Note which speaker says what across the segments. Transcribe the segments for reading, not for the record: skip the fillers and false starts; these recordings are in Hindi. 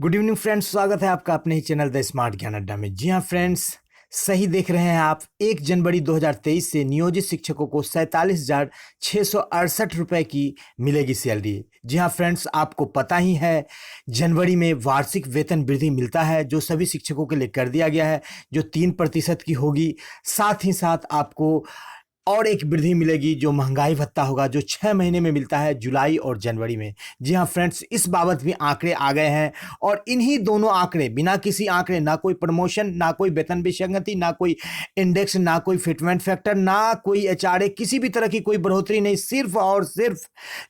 Speaker 1: गुड इवनिंग फ्रेंड्स, स्वागत है आपका अपने ही चैनल द स्मार्ट ज्ञान अड्डा में। जी हाँ फ्रेंड्स, सही देख रहे हैं आप। 1 जनवरी 2023 से नियोजित शिक्षकों को 47,668 रुपये की मिलेगी सैलरी। जी हाँ फ्रेंड्स, आपको पता ही है जनवरी में वार्षिक वेतन वृद्धि मिलता है जो सभी शिक्षकों के लिए कर दिया गया है, जो 3% की होगी। साथ ही साथ आपको और एक वृद्धि मिलेगी जो महंगाई भत्ता होगा, जो 6 महीने में मिलता है, जुलाई और जनवरी में। जी हाँ फ्रेंड्स, इस बाबत भी आंकड़े आ गए हैं और इन्हीं दोनों आंकड़े, बिना किसी आंकड़े, ना कोई प्रमोशन, ना कोई वेतन विसंगति, ना कोई इंडेक्स, ना कोई फिटमेंट फैक्टर, ना कोई एचआरए, किसी भी तरह की कोई बढ़ोतरी नहीं, सिर्फ और सिर्फ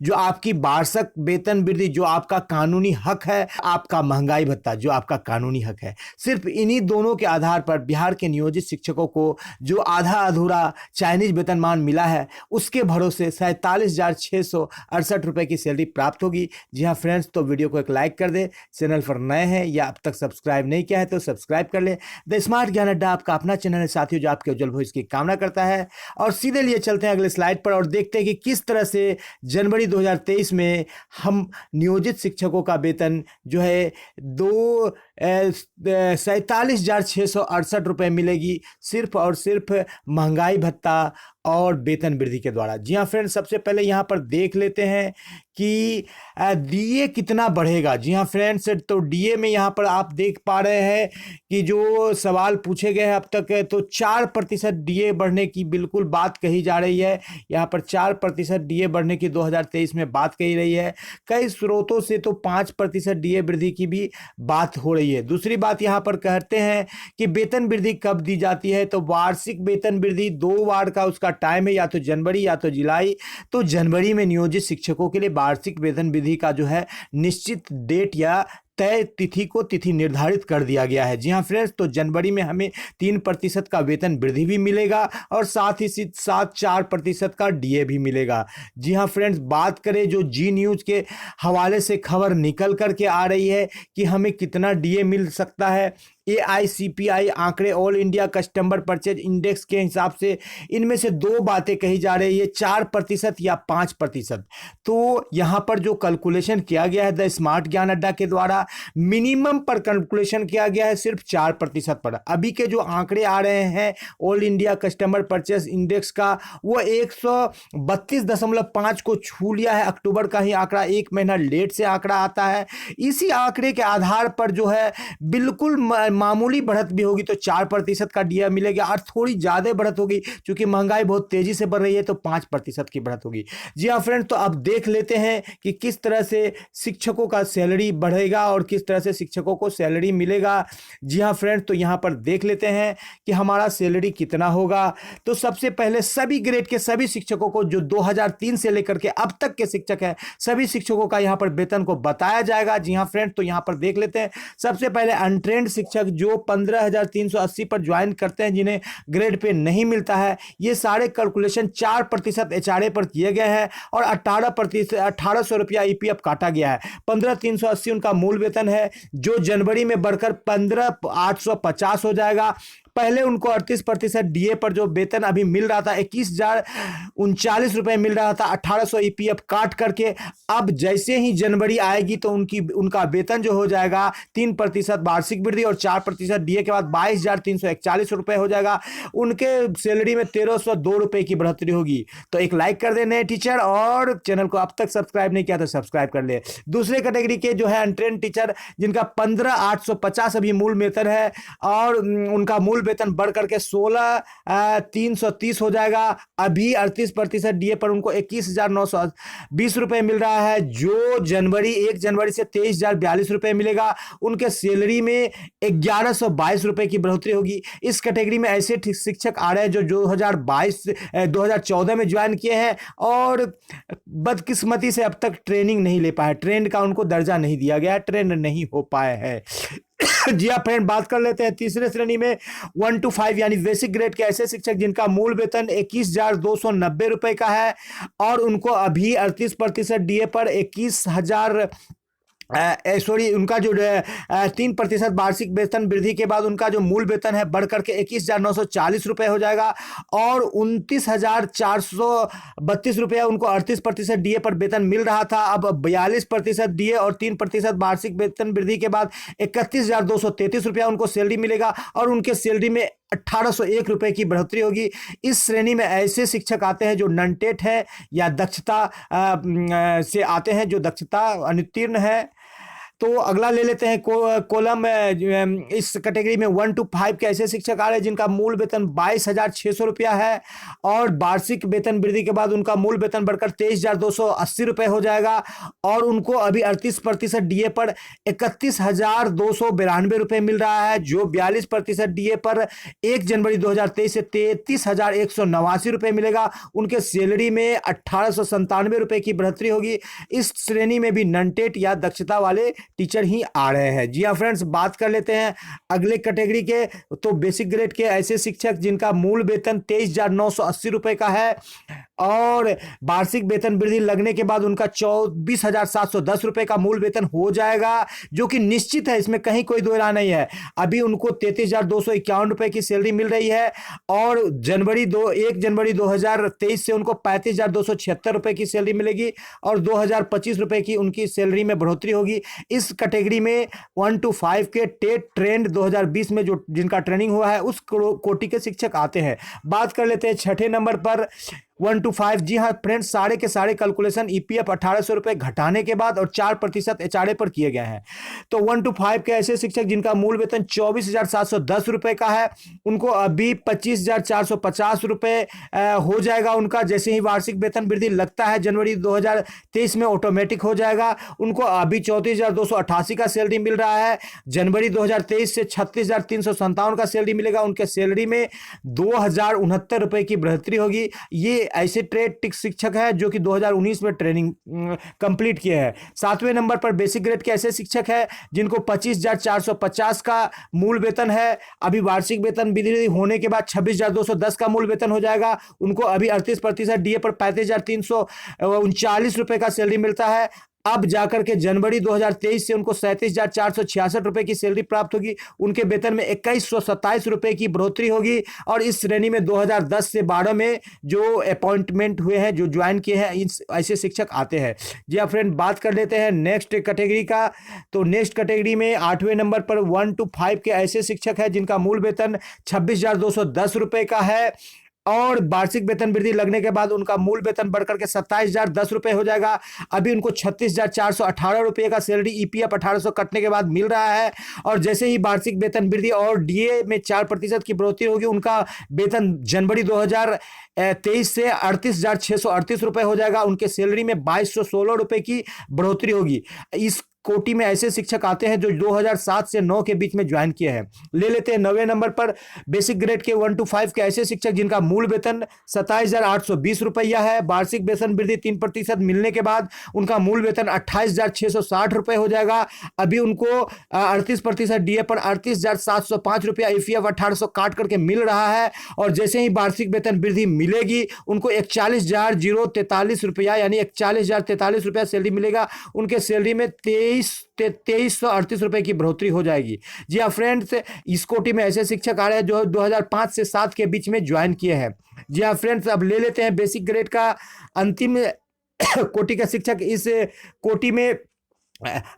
Speaker 1: जो आपकी वार्षिक वेतन वृद्धि, जो आपका कानूनी हक है, आपका महंगाई भत्ता जो आपका कानूनी हक है, सिर्फ इन्हीं दोनों के आधार पर बिहार के नियोजित शिक्षकों को जो आधा अधूरा चाइनीज वेतनमान मिला है, उसके भरोसे 47,668 रुपए की सैलरी प्राप्त होगी। जी हाँ फ्रेंड्स, तो वीडियो को एक लाइक कर दे। चैनल पर नए हैं या अब तक सब्सक्राइब नहीं किया है तो सब्सक्राइब कर ले। द स्मार्ट ज्ञान अड्डा आपका अपना चैनल है साथियों, जो आपके उज्जवल भविष्य की कामना करता है। और सीधे लिए चलते हैं अगले स्लाइड पर और देखते हैं कि किस तरह से जनवरी 2023 में हम नियोजित शिक्षकों का वेतन जो है 47,668 रुपये मिलेगी, सिर्फ और सिर्फ महंगाई भत्ता और वेतन वृद्धि के द्वारा। जी हाँ फ्रेंड्स, सबसे पहले यहाँ पर देख लेते हैं कि डीए कितना बढ़ेगा। जी हाँ फ्रेंड्स, तो डीए में यहाँ पर आप देख पा रहे हैं कि जो सवाल पूछे गए हैं अब तक, तो 4% डीए बढ़ने की बिल्कुल बात कही जा रही है। यहाँ पर 4% डीए बढ़ने की 2023 में बात कही रही है। कई स्रोतों से तो 5% डीए वृद्धि की भी बात हो रही है। दूसरी बात यहाँ पर कहते हैं कि वेतन वृद्धि कब दी जाती है, तो वार्षिक वेतन वृद्धि 2 बार का उसका टाइम है, या तो जनवरी या तो जुलाई। तो जनवरी में नियोजित शिक्षकों के लिए वार्षिक वेतन वृद्धि का जो है निश्चित डेट या तय तिथि को तिथि निर्धारित कर दिया गया है। जी हाँ फ्रेंड्स, तो जनवरी में हमें 3% का वेतन वृद्धि भी मिलेगा और साथ ही साथ 4% का डीए भी मिलेगा। जी हाँ फ्रेंड्स, बात करें जो जी न्यूज के हवाले से खबर निकल करके आ रही है कि हमें कितना डीए मिल सकता है, AICPI आंकड़े, all India customer purchase index के हिसाब से इनमें से 2 बातें कही जा रही है, 4% या 5%। तो यहाँ पर जो कैलकुलेशन किया गया है द स्मार्ट ज्ञान अड्डा के द्वारा, मिनिमम पर कैलकुलेशन किया गया है सिर्फ 4% पर। अभी के जो आंकड़े आ रहे हैं all India customer purchase index का, वो 132.5 को छू लिया है। अक्टूबर का ही आंकड़ा, 1 महीना लेट से आंकड़ा आता है। इसी आंकड़े के आधार पर जो है बिल्कुल मामूली बढ़त भी होगी तो 4% का डीए मिलेगा, और थोड़ी ज्यादा बढ़त होगी क्योंकि महंगाई बहुत तेजी से बढ़ रही है तो 5% की बढ़त होगी। जी हाँ फ्रेंड्स, तो अब देख लेते हैं कि किस तरह से शिक्षकों का सैलरी बढ़ेगा और किस तरह से शिक्षकों को सैलरी मिलेगा। जी हाँ फ्रेंड्स, तो यहाँ पर देख लेते हैं कि हमारा सैलरी कितना होगा। तो सबसे पहले सभी ग्रेड के सभी शिक्षकों को, जो 2003 से लेकर के अब तक के शिक्षक हैं, सभी शिक्षकों का यहाँ पर वेतन को बताया जाएगा। जी हाँ फ्रेंड्स, तो यहाँ पर देख लेते हैं। सबसे पहले अनट्रेंड शिक्षक जो 15,380 पर ज्वाइन करते हैं, जिन्हें ग्रेड पे नहीं मिलता है, ये सारे कैलकुलेशन 4% एचआरए पर किए गए हैं और 1800 रुपया ईपीएफ काटा गया है। 15,380 उनका मूल वेतन है, जो जनवरी में बढ़कर 15,850 हो जाएगा। पहले उनको 38% डीए पर जो वेतन अभी मिल रहा था, 21,039 रुपए मिल रहा था 1800 ईपीएफ काट करके। अब जैसे ही जनवरी आएगी तो उनका वेतन जो हो जाएगा 3% वार्षिक वृद्धि और 4% डीए के बाद 22,341 रुपए हो जाएगा। उनके सैलरी में 1,302 रुपए की बढ़ोतरी होगी। तो एक लाइक कर दे नए टीचर, और चैनल को अब तक सब्सक्राइब नहीं किया तो सब्सक्राइब कर ले। दूसरे कैटेगरी के जो है अनट्रेंड टीचर, जिनका 15,850 अभी मूल वेतन है और उनका मूल वेतन बढ़ करके 16,330 हो जाएगा। अभी 38% डीए पर उनको 21,920 रुपए मिल रहा है, जो 1 जनवरी से 23,042 रुपए मिलेगा। उनके सैलरी में 1,122 रुपए की बढ़ोतरी होगी। इस कैटेगरी में ऐसे शिक्षक आ रहे हैं जो 2014 में ज्वाइन किए हैं और बदकिस्मती से अब तक ट्रेनिंग नहीं ले पाए, ट्रेंड का उनको दर्जा नहीं दिया गया, ट्रेंड नहीं हो पाए हैं। जी हाँ फ्रेंड, बात कर लेते हैं तीसरे श्रेणी में 1 to 5 यानी बेसिक ग्रेड के ऐसे शिक्षक जिनका मूल वेतन 21,290 रुपए का है और उनको अभी 38% डीए पर 21,000 सॉरी, उनका जो 3% वार्षिक वेतन वृद्धि के बाद उनका जो मूल वेतन है बढ़ करके 21,940 रुपये हो जाएगा। और 29,432 रुपये उनको 38% डीए पर वेतन मिल रहा था, अब 42% डीए और 3% वार्षिक वेतन वृद्धि के बाद 31,233 रुपया उनको सैलरी मिलेगा। और उनके सैलरी में 1,801 रुपये की बढ़ोतरी होगी। इस श्रेणी में ऐसे शिक्षक आते हैं जो नॉन-टेट है या दक्षता से आते हैं, जो दक्षता अनुत्तीर्ण है। तो अगला ले लेते हैं कॉलम। इस कैटेगरी में 1 to 5 के ऐसे शिक्षक आ रहे हैं जिनका मूल वेतन 22,600 रुपया है और वार्षिक वेतन वृद्धि के बाद उनका मूल वेतन बढ़कर 23,280 रुपये हो जाएगा। और उनको अभी 38% डीए पर 31,292 रुपये मिल रहा है, जो 42% डीए पर 1 जनवरी 2023 से 33,189 रुपये मिलेगा। उनके सैलरी में 1,897 रुपये की बढ़ोतरी होगी। इस श्रेणी में भी नॉन-टेट या दक्षता वाले टीचर ही आ रहे हैं। जी हाँ फ्रेंड्स, बात कर लेते हैं अगले कैटेगरी के। तो बेसिक ग्रेड के ऐसे शिक्षक जिनका मूल वेतन 23,980 रुपये का है और वार्षिक वेतन वृद्धि लगने के बाद उनका 24,710 रुपये का मूल वेतन हो जाएगा, जो कि निश्चित है, इसमें कहीं कोई दो राय नहीं है। अभी उनको 33,251 रुपये की सैलरी मिल रही है और 1 जनवरी 2023 से उनको 35,276 रुपये की सैलरी मिलेगी और 2,025 रुपये की उनकी सैलरी में बढ़ोतरी होगी। इस कैटेगरी में 1 to 5 के टेट ट्रेंड 2020 में जो जिनका ट्रेनिंग हुआ है उस कोटि के शिक्षक आते हैं। बात कर लेते हैं छठे नंबर पर 1 to 5। जी हाँ फ्रेंड्स, सारे के सारे कैलकुलेशन ईपीएफ 1,800 रुपये घटाने के बाद और 4% एचआरए पर किए गए हैं। तो 1 to 5 के ऐसे शिक्षक जिनका मूल वेतन 24,710 रुपये का है, उनको अभी 25,450 रुपये हो जाएगा उनका। जैसे ही वार्षिक वेतन वृद्धि लगता है जनवरी 2023 में ऑटोमेटिक हो जाएगा। उनको अभी 34,288 का सैलरी मिल रहा है। जनवरी 2023 से 36,357 का सैलरी मिलेगा। उनके सैलरी में 2,069 रुपये की बढ़ोतरी होगी। ये ऐसे ट्रेड शिक्षक है जो कि 2019 में ट्रेनिंग कंप्लीट किए हैं। 7वें नंबर पर बेसिक ग्रेड के ऐसे शिक्षक है जिनको 25,450 का मूल वेतन है। अभी वार्षिक वेतन वृद्धि होने के बाद 26,210 का मूल वेतन हो जाएगा। उनको अभी 38% डीए पर 35,339 रुपये का सैलरी मिलता है। अब जाकर के जनवरी 2023 से उनको 37,466 रुपये की सैलरी प्राप्त होगी। उनके वेतन में 2,127 रुपये की बढ़ोतरी होगी। और इस श्रेणी में 2010 से 12 में जो अपॉइंटमेंट हुए हैं, जो ज्वाइन किए हैं, ऐसे शिक्षक आते हैं। जी हाँ फ्रेंड, बात कर लेते हैं नेक्स्ट कैटेगरी का। तो नेक्स्ट कैटेगरी में 8वें नंबर पर 1 to 5 के ऐसे शिक्षक हैं जिनका मूल वेतन 26,210 रुपये का है और वार्षिक वेतन वृद्धि लगने के बाद उनका मूल वेतन बढ़कर के 27,010 रुपये हो जाएगा। अभी उनको 36,418 रुपये का सैलरी ईपीएफ 1,800 कटने के बाद मिल रहा है। और जैसे ही वार्षिक वेतन वृद्धि और डीए में 4% की बढ़ोतरी होगी, उनका वेतन जनवरी 2023 से 38,638 रुपये हो जाएगा। उनके सैलरी में 2,216 रुपये की बढ़ोतरी होगी। इस कोटि में ऐसे शिक्षक आते हैं जो 2007 से 9 के बीच में ज्वाइन किए हैं। ले लेते हैं 9वें नंबर पर बेसिक ग्रेड के 1 to 5 के ऐसे शिक्षक जिनका मूल वेतन 27,820 रुपया है। वार्षिक वेतन वृद्धि 3% मिलने के बाद उनका मूल वेतन 28,660 रुपये हो जाएगा। अभी उनको 38% डीए पर 38,705 रुपया ईपीएफ 1,800 काट करके मिल रहा है। और जैसे ही वार्षिक वेतन वृद्धि मिलेगी उनको 41,043 रुपया यानी 41,043 रुपया सैलरी मिलेगा। उनके सैलरी में 2338 रुपये की बढ़ोतरी हो जाएगी। जी हाँ फ्रेंड्स, इस कोटि में ऐसे शिक्षक आ रहे हैं जो 2005 से 7 के बीच में ज्वाइन किए हैं। जी हाँ फ्रेंड्स, अब ले लेते हैं बेसिक ग्रेड का अंतिम कोटि का शिक्षक। इस कोटि में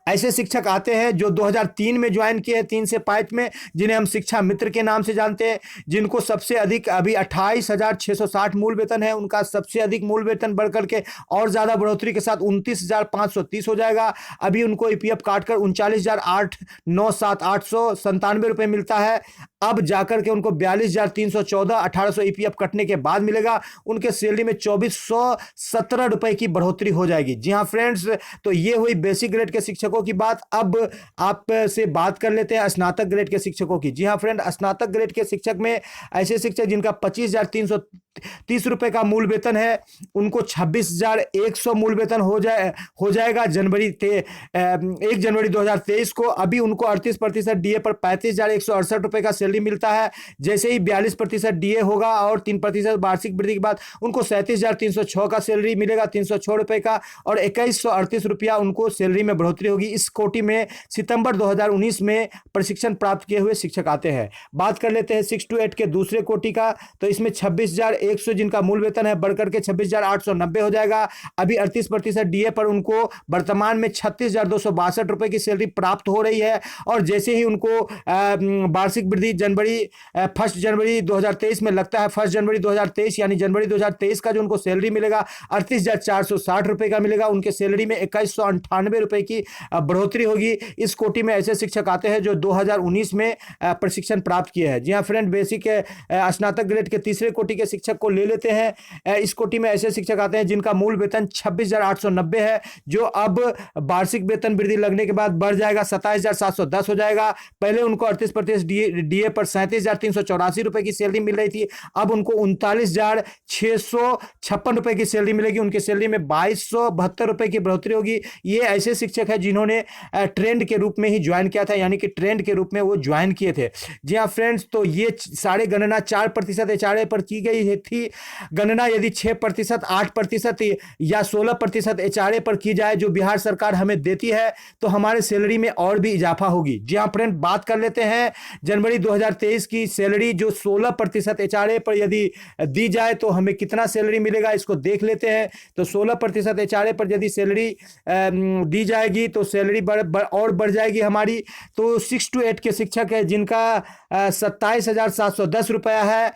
Speaker 1: ऐसे शिक्षक आते हैं जो 2003 में ज्वाइन किए हैं, 3 से 5 में, जिन्हें हम शिक्षा मित्र के नाम से जानते हैं, जिनको सबसे अधिक अभी 28,660 मूल वेतन है। उनका सबसे अधिक मूल वेतन बढ़कर के और ज़्यादा बढ़ोतरी के साथ 29,530 हो जाएगा। अभी उनको ईपीएफ काटकर 39,897 रुपये मिलता है। अब जाकर के उनको 42,314 1,800 ईपीएफ कटने के बाद मिलेगा। उनके सैलरी में 2,417 रुपये की बढ़ोतरी हो जाएगी। जी हाँ फ्रेंड्स, तो ये हुई बेसिक ग्रेड के शिक्षकों की बात। अब आपसे बात कर लेते हैं स्नातक ग्रेड के शिक्षकों की। जी हाँ फ्रेंड, स्नातक ग्रेड के शिक्षक में ऐसे शिक्षक जिनका रुपए का मूल वेतन है उनको 26,100 मूल वेतन हो जाएगा 1 जनवरी 2023 को। अभी उनको 38% डीए पर 35,168 रुपए का सैलरी मिलता है। जैसे ही 42% डीए होगा और 3% वार्षिक वृद्धि के बाद उनको 37,306 का सैलरी मिलेगा, 306 रुपए का, और 2138 रुपया उनको सैलरी में बढ़ोतरी होगी। इस कोटि में सितंबर 2019 में प्रशिक्षण प्राप्त किए हुए शिक्षक आते हैं। बात कर लेते हैं 6 to 8 के दूसरे कोटि का, तो इसमें 26,100 जिनका मूल वेतन है बढ़कर के 26,890 हो जाएगा। अभी 38% डीए पर उनको वर्तमान में 36,262 रुपए की सैलरी प्राप्त हो रही है। और जैसे ही उनको वार्षिक वृद्धि 1 जनवरी 2023 में लगता है, 1 जनवरी 2023 यानी जनवरी 2023 का जो उनको सैलरी मिलेगा 38,460 रुपए का मिलेगा। उनके सैलरी में 2198 रुपए की बढ़ोतरी होगी। इस कोटि में ऐसे शिक्षक आते हैं जो 2019 में प्रशिक्षण प्राप्त किए हैं। जी हाँ फ्रेंड, बेसिक स्नातक ग्रेड के तीसरे कोटि के शिक्षक को ले लेते हैं। इस कोटि में ऐसे शिक्षक आते हैं जिनका मूल वेतन 26,890 है, जो अब वार्षिक वेतन वृद्धि लगने के बाद बढ़ जाएगा 27,710 हो जाएगा। पहले उनको 38% डीए पर 37,384 रुपए की सैलरी मिल रही थी, अब उनको 39,656 रुपए की सैलरी मिलेगी। उनके सैलरी में 2,272 रुपए की बढ़ोतरी होगी। ये ऐसे शिक्षक है जिन्होंने ट्रेंड के रूप में ही ज्वाइन किया था, यानी कि ट्रेंड के रूप में वो ज्वाइन किए थे। जी हाँ फ्रेंड्स, तो ये सारे गणना 4% एचआरए पर की गई थी। गणना यदि 6%, 8% या 16% एचआरए पर की जाए जो बिहार सरकार हमें देती है, तो हमारे सैलरी में और भी इजाफा होगी। जी हाँ फ्रेंड, बात कर लेते हैं जनवरी 2023 की सैलरी जो 16% एचआरए पर यदि दी जाए तो हमें कितना सैलरी मिलेगा, इसको देख लेते हैं। तो 16% एचआरए पर यदि सैलरी दी जाएगी तो सैलरी और बढ़ जाएगी हमारी। तो 6 to 8 के शिक्षक है जिनका 27,710 रुपया है,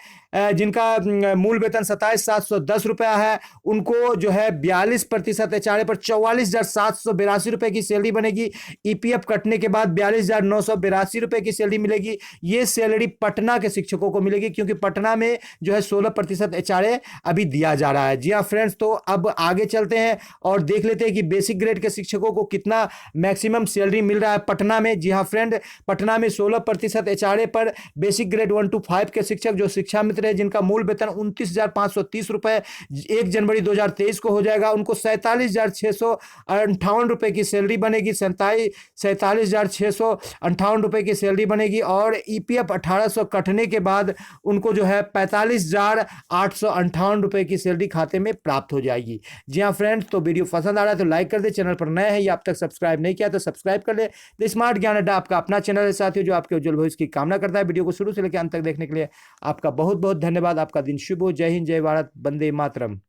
Speaker 1: जिनका मूल वेतन 27,710 रुपया है, उनको जो है 42% एचआरए पर 44,782 रुपए की सैलरी बनेगी। ईपीएफ कटने के बाद 42,982 रुपए की सैलरी मिलेगी। ये सैलरी पटना के शिक्षकों को मिलेगी, क्योंकि पटना में जो है 16% एचआरए अभी दिया जा रहा है। जी हाँ फ्रेंड्स, तो अब आगे चलते हैं और देख लेते हैं कि बेसिक ग्रेड के शिक्षकों को कितना मैक्सिमम सैलरी मिल रहा है पटना में। जी हाँ फ्रेंड, पटना में 16% एचआरए पर बेसिक ग्रेड 1 to 5 के शिक्षक जो शिक्षा मित्र है, जिनका मूल वेतन 29,530 रुपए 1 जनवरी 2023 को हो जाएगा, उनको 47,658 रुपए की सैलरी बनेगी। 47,658 रुपए की सैलरी बनेगी। और ईपीएफ 1800 कटने के बाद उनको जो है 45,858 रुपए की सैलरी खाते में प्राप्त हो जाएगी। जी हाँ फ्रेंड्स, तो वीडियो पसंद आ रहा है तो लाइक कर दे, चैनल पर नए हैं या अब तक सब्सक्राइब नहीं किया तो सब्सक्राइब कर ले। द स्मार्ट ज्ञान अड्डा आपका अपना चैनल है साथियों, जो आपके उज्जवल भविष्य की कामना करता है। वीडियो को शुरू से लेकर अंत तक देखने के लिए आपका बहुत बहुत धन्यवाद। आपका दिन शुभ हो। जय हिंद, जय भारत, वंदे मातरम।